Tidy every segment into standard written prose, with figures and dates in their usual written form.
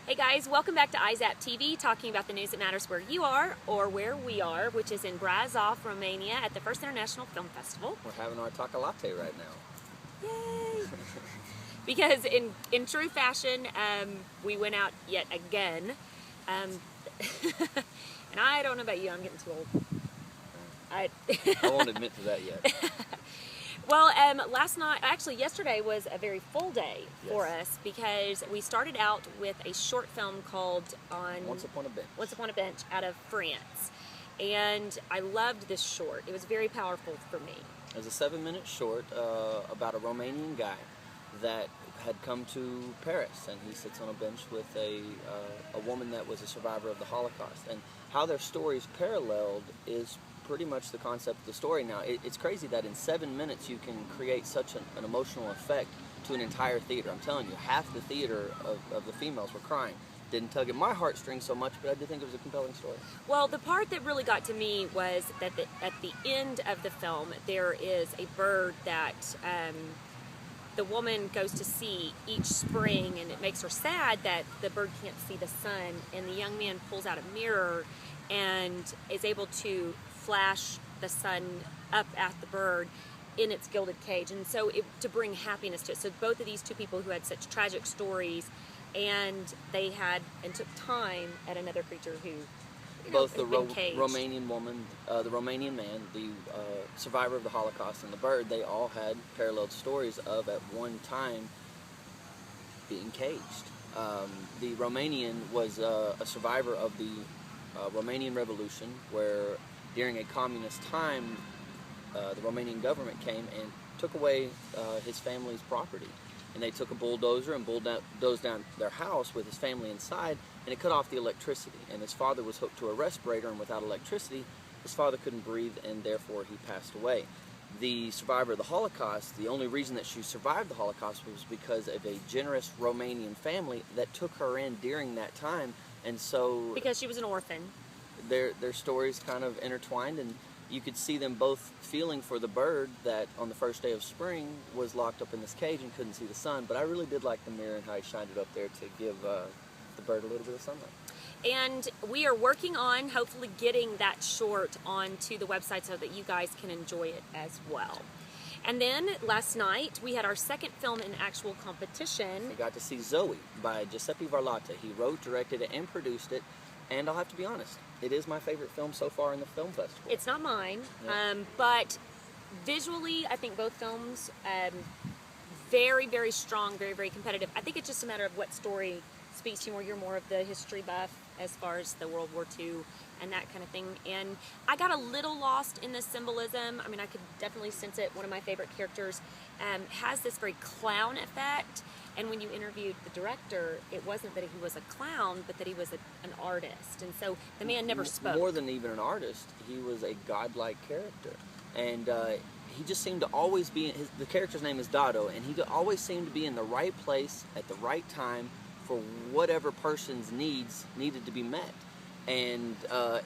Hey guys, welcome back to iZap TV, talking about the news that matters where you are, or where we are, which is in Brașov, Romania, at the First International Film Festival. We're having our Talk A Latte right now. Yay! Because in true fashion, we went out yet again. And I don't know about you, I'm getting too old. I won't admit to that yet. Well, yesterday was a very full day for us because we started out with a short film called Once Upon a Bench. Once Upon a Bench out of France. And I loved this short. It was very powerful for me. It was a 7-minute short about a Romanian guy that had come to Paris, and he sits on a bench with a woman that was a survivor of the Holocaust. And how their stories paralleled is pretty much the concept of the story. Now, it's crazy that in 7 minutes you can create such an emotional effect to an entire theater. I'm telling you, half the theater of the females were crying. Didn't tug at my heartstrings so much, but I did think it was a compelling story. Well, the part that really got to me was that at the end of the film, there is a bird that the woman goes to see each spring, and it makes her sad that the bird can't see the sun, and the young man pulls out a mirror and is able to flash the sun up at the bird in its gilded cage, and so to bring happiness to it. So both of these two people who had such tragic stories, and they had and took time at another creature who both the Romanian woman, the Romanian man, the survivor of the Holocaust, and the bird, they all had parallel stories of at one time being caged. The Romanian was a survivor of the Romanian Revolution, where during a communist time, the Romanian government came and took away his family's property. And they took a bulldozer and bulldozed down their house with his family inside, and it cut off the electricity. And his father was hooked to a respirator, and without electricity, his father couldn't breathe, and therefore he passed away. The survivor of the Holocaust, the only reason that she survived the Holocaust was because of a generous Romanian family that took her in during that time. And so, because she was an orphan, their stories kind of intertwined, and you could see them both feeling for the bird that on the first day of spring was locked up in this cage and couldn't see the sun. But I really did like the mirror and how he shined it up there to give the bird a little bit of sunlight. And we are working on hopefully getting that short onto the website so that you guys can enjoy it as well. And then last night we had our second film in actual competition. We got to see Zoe by Giuseppe Varlata. He wrote, directed it, and produced it. And I'll have to be honest, it is my favorite film so far in the film festival. It's not mine, Yeah. but visually I think both films very, very strong, very, very competitive. I think it's just a matter of what story speaks to you more. You're more of the history buff as far as the World War II and that kind of thing. And I got a little lost in the symbolism. I mean, I could definitely sense it. One of my favorite characters has this very clown effect. And when you interviewed the director, it wasn't that he was a clown, but that he was an artist. And so the man never spoke. More than even an artist, he was a godlike character. And he just seemed to always be, the character's name is Dado, and he always seemed to be in the right place at the right time for whatever person's needs needed to be met. And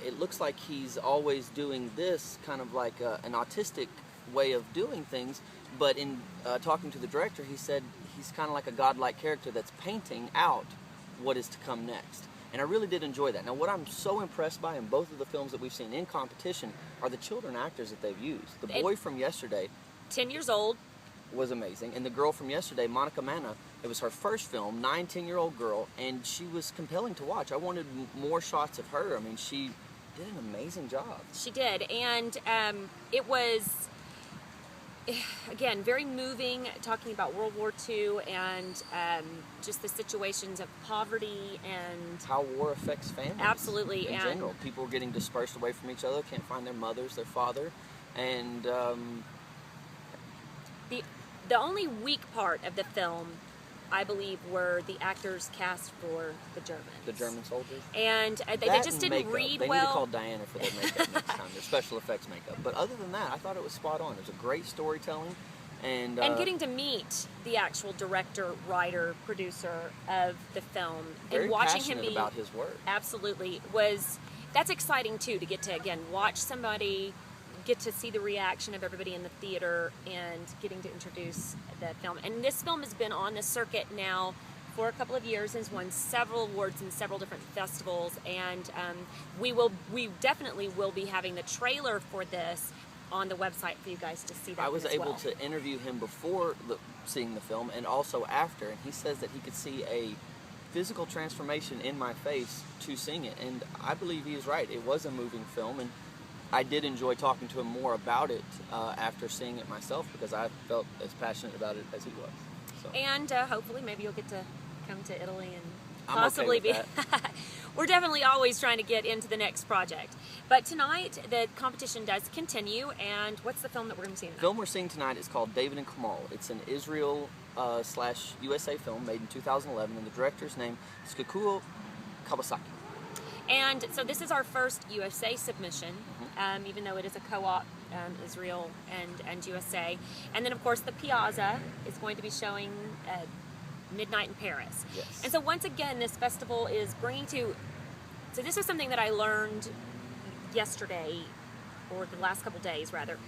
it looks like he's always doing this kind of like an autistic way of doing things, but in talking to the director, he said he's kind of like a godlike character that's painting out what is to come next. And I really did enjoy that. Now, what I'm so impressed by in both of the films that we've seen in competition are the children actors that they've used. The boy from yesterday, 10 years old, was amazing, and the girl from yesterday, Monica Manna, it was her first film, 10-year-old girl, and she was compelling to watch. I wanted more shots of her. I mean, she did an amazing job. She did, and it was, again, very moving, talking about World War II and just the situations of poverty and how war affects families. Absolutely. In general, people are getting dispersed away from each other, can't find their mothers, their father, and the only weak part of the film, I believe, were the actors cast for the Germans. The German soldiers? And they just didn't read well. They need to call Diana for their makeup next time, their special effects makeup. But other than that, I thought it was spot on. It was a great storytelling. And getting to meet the actual director, writer, producer of the film, very and watching passionate him be about his work. Absolutely, that's exciting too, to get to again watch somebody, get to see the reaction of everybody in the theater, and getting to introduce the film. And this film has been on the circuit now for a couple of years and has won several awards in several different festivals. And we definitely will be having the trailer for this on the website for you guys to see that. I was able to interview him before seeing the film and also after, and he says that he could see a physical transformation in my face to seeing it, and I believe he is right. It was a moving film, and I did enjoy talking to him more about it after seeing it myself, because I felt as passionate about it as he was. So. And hopefully maybe you'll get to come to Italy and I'm possibly okay with that. We're definitely always trying to get into the next project. But tonight, the competition does continue, and what's the film that we're going to see tonight? The film we're seeing tonight is called David and Kamal. It's an Israel/USA film made in 2011, and the director's name is Kakuo Kawasaki. And so this is our first USA submission, even though it is a co-op, Israel and USA. And then, of course, the Piazza is going to be showing Midnight in Paris. Yes. And so once again, this festival is bringing to... So this was something that I learned yesterday, or the last couple days rather,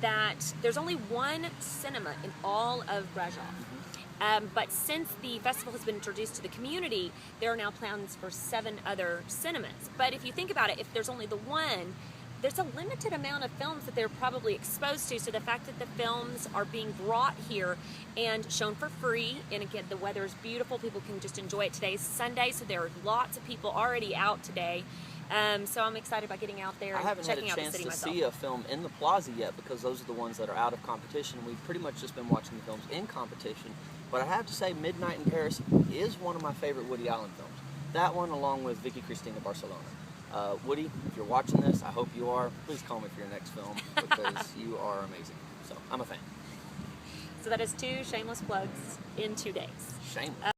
that there's only one cinema in all of Brasov. But since the festival has been introduced to the community, there are now plans for 7 other cinemas. But if you think about it, if there's only the one, there's a limited amount of films that they're probably exposed to. So the fact that the films are being brought here and shown for free, and again, the weather is beautiful, people can just enjoy it. Today's Sunday, so there are lots of people already out today. So I'm excited about getting out there and checking out the city myself. I haven't had a chance to see a film in the plaza yet, because those are the ones that are out of competition. We've pretty much just been watching the films in competition. But I have to say, Midnight in Paris is one of my favorite Woody Allen films. That one, along with Vicky Cristina Barcelona. Woody, if you're watching this, I hope you are. Please call me for your next film, because you are amazing. So I'm a fan. So that is 2 shameless plugs in 2 days. Shameless.